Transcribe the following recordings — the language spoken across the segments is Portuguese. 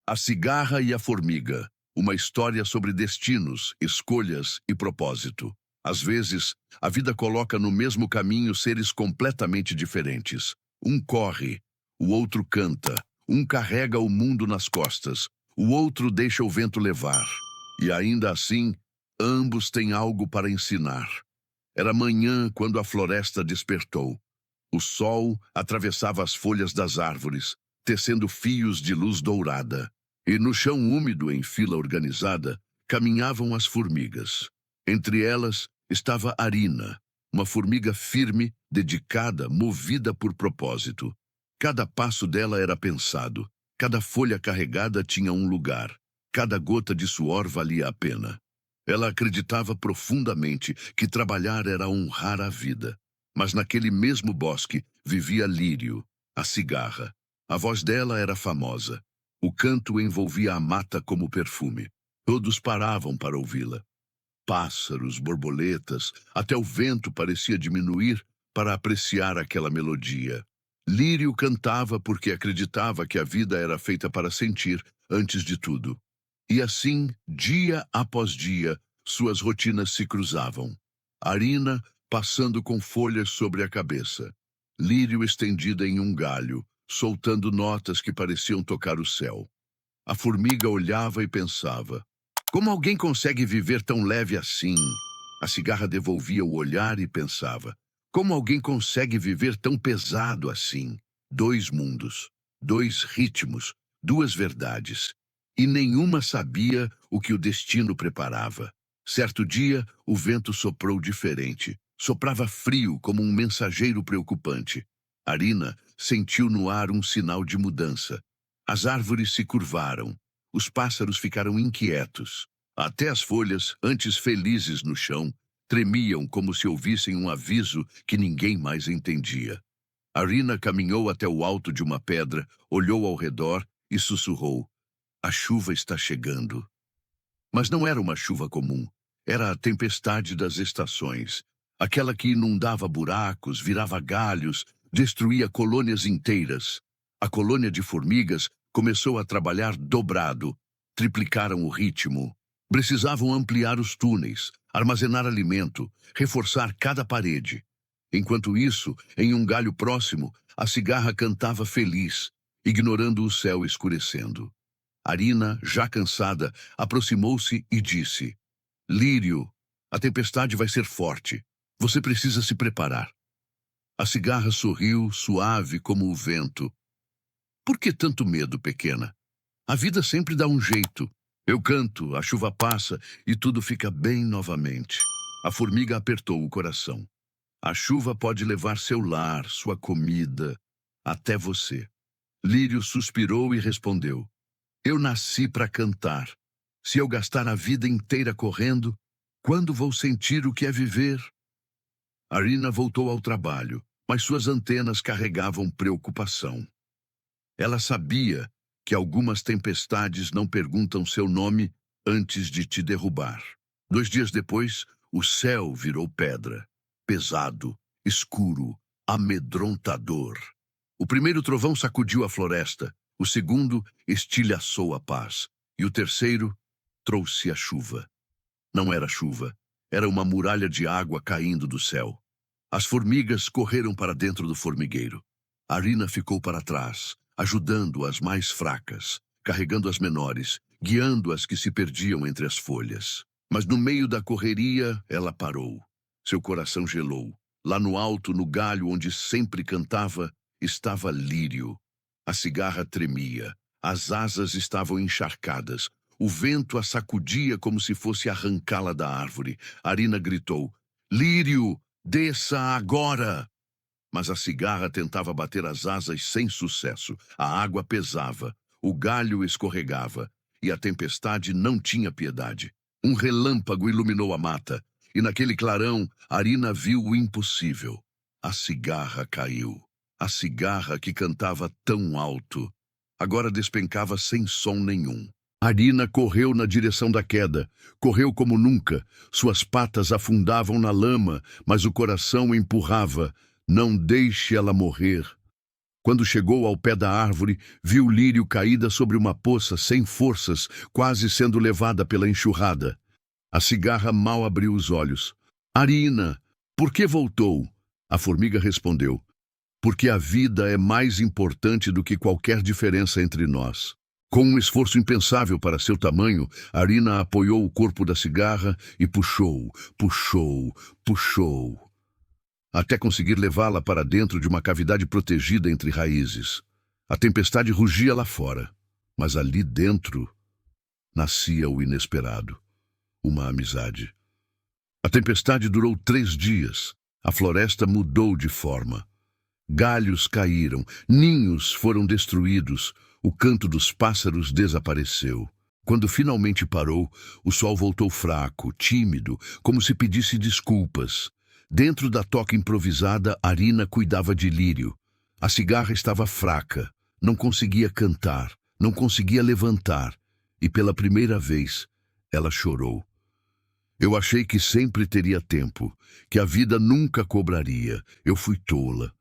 A Cigarra e a Formiga, uma história sobre destinos, escolhas e propósito. Às vezes, a vida coloca no mesmo caminho seres completamente diferentes. Um corre, o outro canta. Um carrega o mundo nas costas, o outro deixa o vento levar. E ainda assim, ambos têm algo para ensinar. Era manhã quando a floresta despertou. O sol atravessava as folhas das árvores, tecendo fios de luz dourada. E no chão úmido, em fila organizada, caminhavam as formigas. Entre elas estava Arina, uma formiga firme, dedicada, movida por propósito. Cada passo dela era pensado, cada folha carregada tinha um lugar, cada gota de suor valia a pena. Ela acreditava profundamente que trabalhar era honrar a vida. Mas naquele mesmo bosque vivia Lírio, a cigarra. A voz dela era famosa. O canto envolvia a mata como perfume. Todos paravam para ouvi-la. Pássaros, borboletas, até o vento parecia diminuir para apreciar aquela melodia. Lírio cantava porque acreditava que a vida era feita para sentir, antes de tudo. E assim, dia após dia, suas rotinas se cruzavam. Arina passando com folhas sobre a cabeça. Lírio estendida em um galho, soltando notas que pareciam tocar o céu. A formiga olhava e pensava: como alguém consegue viver tão leve assim? A cigarra devolvia o olhar e pensava: como alguém consegue viver tão pesado assim? Dois mundos, dois ritmos, duas verdades. E nenhuma sabia o que o destino preparava. Certo dia, o vento soprou diferente. Soprava frio como um mensageiro preocupante. Arina sentiu no ar um sinal de mudança. As árvores se curvaram. Os pássaros ficaram inquietos. Até as folhas, antes felizes no chão, tremiam como se ouvissem um aviso que ninguém mais entendia. Arina caminhou até o alto de uma pedra, olhou ao redor e sussurrou: a chuva está chegando. Mas não era uma chuva comum. Era a tempestade das estações. Aquela que inundava buracos, virava galhos, destruía colônias inteiras. A colônia de formigas começou a trabalhar dobrado. Triplicaram o ritmo. Precisavam ampliar os túneis, armazenar alimento, reforçar cada parede. Enquanto isso, em um galho próximo, a cigarra cantava feliz, ignorando o céu escurecendo. Arina, já cansada, aproximou-se e disse: Lírio, a tempestade vai ser forte. Você precisa se preparar. A cigarra sorriu, suave como o vento. Por que tanto medo, pequena? A vida sempre dá um jeito. Eu canto, a chuva passa e tudo fica bem novamente. A formiga apertou o coração. A chuva pode levar seu lar, sua comida, até você. Lírio suspirou e respondeu: eu nasci para cantar. Se eu gastar a vida inteira correndo, quando vou sentir o que é viver? Arina voltou ao trabalho, mas suas antenas carregavam preocupação. Ela sabia que algumas tempestades não perguntam seu nome antes de te derrubar. 2 dias depois, o céu virou pedra, pesado, escuro, amedrontador. O primeiro trovão sacudiu a floresta, o segundo estilhaçou a paz, e o terceiro trouxe a chuva. Não era chuva, era uma muralha de água caindo do céu. As formigas correram para dentro do formigueiro. Arina ficou para trás, ajudando as mais fracas, carregando as menores, guiando as que se perdiam entre as folhas. Mas no meio da correria, ela parou. Seu coração gelou. Lá no alto, no galho onde sempre cantava, estava Lírio. A cigarra tremia. As asas estavam encharcadas. O vento a sacudia como se fosse arrancá-la da árvore. Arina gritou: Lírio, desça agora! Mas a cigarra tentava bater as asas sem sucesso. A água pesava, o galho escorregava, e a tempestade não tinha piedade. Um relâmpago iluminou a mata, e naquele clarão, Arina viu o impossível. A cigarra caiu. A cigarra que cantava tão alto, agora despencava sem som nenhum. Arina correu na direção da queda, correu como nunca. Suas patas afundavam na lama, mas o coração empurrava: não deixe ela morrer. Quando chegou ao pé da árvore, viu Lírio caída sobre uma poça, sem forças, quase sendo levada pela enxurrada. A cigarra mal abriu os olhos. Arina, por que voltou? A formiga respondeu. Porque a vida é mais importante do que qualquer diferença entre nós. Com um esforço impensável para seu tamanho, Arina apoiou o corpo da cigarra e puxou, puxou, puxou, até conseguir levá-la para dentro de uma cavidade protegida entre raízes. A tempestade rugia lá fora, mas ali dentro nascia o inesperado, uma amizade. A tempestade durou 3 dias. A floresta mudou de forma. Galhos caíram, ninhos foram destruídos, o canto dos pássaros desapareceu. Quando finalmente parou, o sol voltou fraco, tímido, como se pedisse desculpas. Dentro da toca improvisada, Arina cuidava de Lírio. A cigarra estava fraca, não conseguia cantar, não conseguia levantar, e pela primeira vez, ela chorou. Eu achei que sempre teria tempo, que a vida nunca cobraria. Eu fui tola.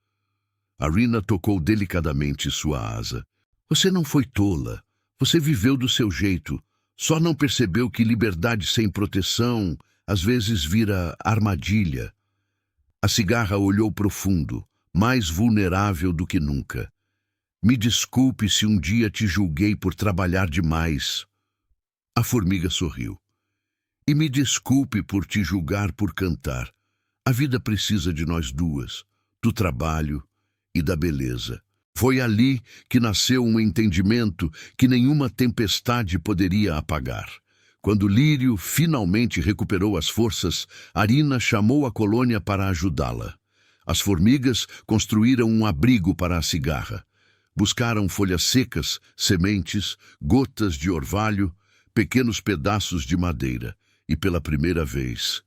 Arina tocou delicadamente sua asa. Você não foi tola. Você viveu do seu jeito. Só não percebeu que liberdade sem proteção às vezes vira armadilha. A cigarra olhou profundo, mais vulnerável do que nunca. Me desculpe se um dia te julguei por trabalhar demais. A formiga sorriu. E me desculpe por te julgar por cantar. A vida precisa de nós duas, do trabalho e da beleza. Foi ali que nasceu um entendimento que nenhuma tempestade poderia apagar. Quando Lírio finalmente recuperou as forças, Arina chamou a colônia para ajudá-la. As formigas construíram um abrigo para a cigarra. Buscaram folhas secas, sementes, gotas de orvalho, pequenos pedaços de madeira. E pela primeira vez,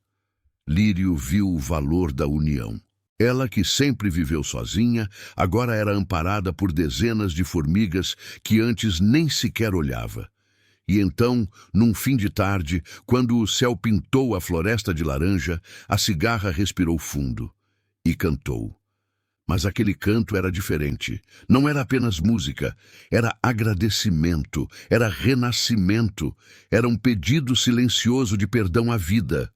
Lírio viu o valor da união. Ela, que sempre viveu sozinha, agora era amparada por dezenas de formigas que antes nem sequer olhava. E então, num fim de tarde, quando o céu pintou a floresta de laranja, a cigarra respirou fundo e cantou. Mas aquele canto era diferente. Não era apenas música, era agradecimento, era renascimento, era um pedido silencioso de perdão à vida.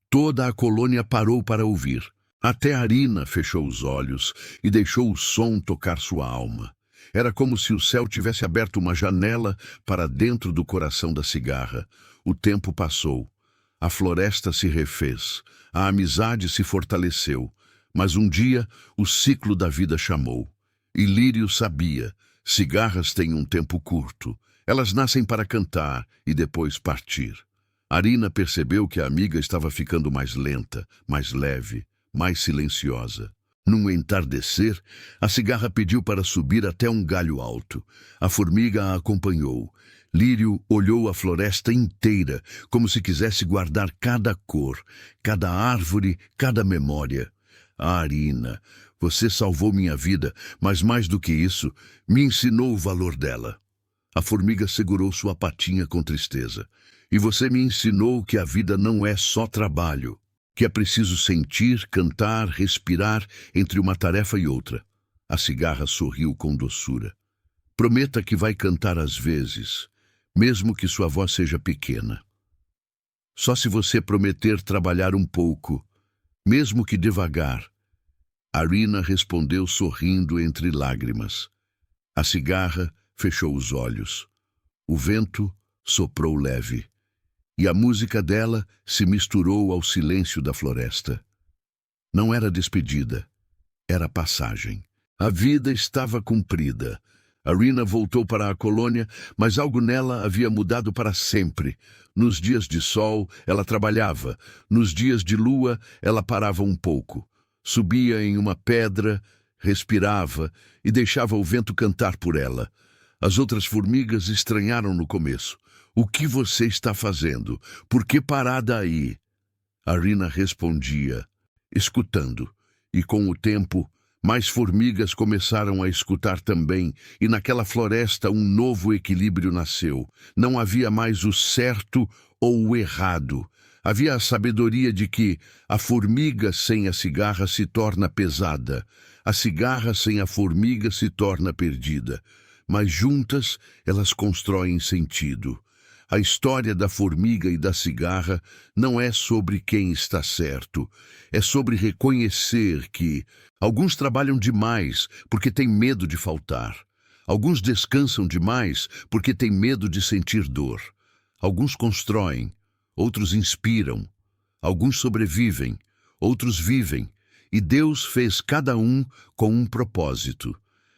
Toda a colônia parou para ouvir. Até Arina fechou os olhos e deixou o som tocar sua alma. Era como se o céu tivesse aberto uma janela para dentro do coração da cigarra. O tempo passou. A floresta se refez. A amizade se fortaleceu. Mas um dia, o ciclo da vida chamou. E Lírio sabia. Cigarras têm um tempo curto. Elas nascem para cantar e depois partir. Arina percebeu que a amiga estava ficando mais lenta, mais leve, mais silenciosa. Num entardecer, a cigarra pediu para subir até um galho alto. A formiga a acompanhou. Lírio olhou a floresta inteira, como se quisesse guardar cada cor, cada árvore, cada memória. Ah, Arina, você salvou minha vida, mas mais do que isso, me ensinou o valor dela. A formiga segurou sua patinha com tristeza. E você me ensinou que a vida não é só trabalho, que é preciso sentir, cantar, respirar entre uma tarefa e outra. A cigarra sorriu com doçura. Prometa que vai cantar às vezes, mesmo que sua voz seja pequena. Só se você prometer trabalhar um pouco, mesmo que devagar. Arina respondeu sorrindo entre lágrimas. A cigarra fechou os olhos. O vento soprou leve. E a música dela se misturou ao silêncio da floresta. Não era despedida, era passagem. A vida estava cumprida. Arina voltou para a colônia, mas algo nela havia mudado para sempre. Nos dias de sol, ela trabalhava. Nos dias de lua, ela parava um pouco. Subia em uma pedra, respirava e deixava o vento cantar por ela. As outras formigas estranharam no começo. O que você está fazendo? Por que parada aí? Arina respondia, escutando. E com o tempo, mais formigas começaram a escutar também, e naquela floresta um novo equilíbrio nasceu. Não havia mais o certo ou o errado. Havia a sabedoria de que a formiga sem a cigarra se torna pesada, a cigarra sem a formiga se torna perdida, mas juntas elas constroem sentido. A história da formiga e da cigarra não é sobre quem está certo, é sobre reconhecer que alguns trabalham demais porque têm medo de faltar. Alguns descansam demais porque têm medo de sentir dor. Alguns constroem, outros inspiram. Alguns sobrevivem, outros vivem. E Deus fez cada um com um propósito.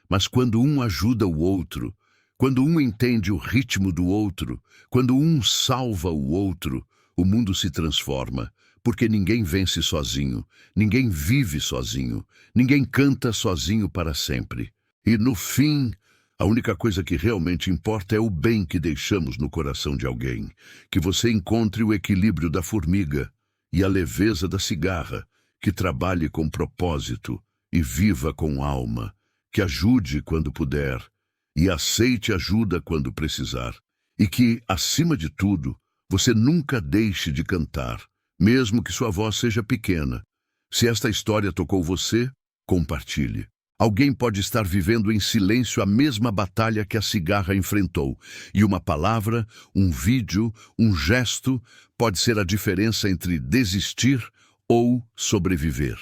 Mas quando um ajuda o outro, quando um entende o ritmo do outro, quando um salva o outro, o mundo se transforma, porque ninguém vence sozinho, ninguém vive sozinho, ninguém canta sozinho para sempre. E no fim, a única coisa que realmente importa é o bem que deixamos no coração de alguém, que você encontre o equilíbrio da formiga e a leveza da cigarra, que trabalhe com propósito e viva com alma, que ajude quando puder, e aceite ajuda quando precisar. E que, acima de tudo, você nunca deixe de cantar, mesmo que sua voz seja pequena. Se esta história tocou você, compartilhe. Alguém pode estar vivendo em silêncio a mesma batalha que a cigarra enfrentou, e uma palavra, um vídeo, um gesto pode ser a diferença entre desistir ou sobreviver.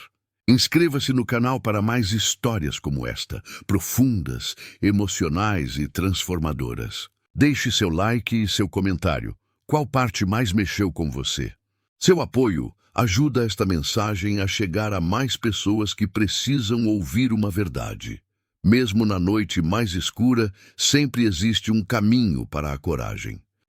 Inscreva-se no canal para mais histórias como esta, profundas, emocionais e transformadoras. Deixe seu like e seu comentário. Qual parte mais mexeu com você? Seu apoio ajuda esta mensagem a chegar a mais pessoas que precisam ouvir uma verdade. Mesmo na noite mais escura, sempre existe um caminho para a coragem.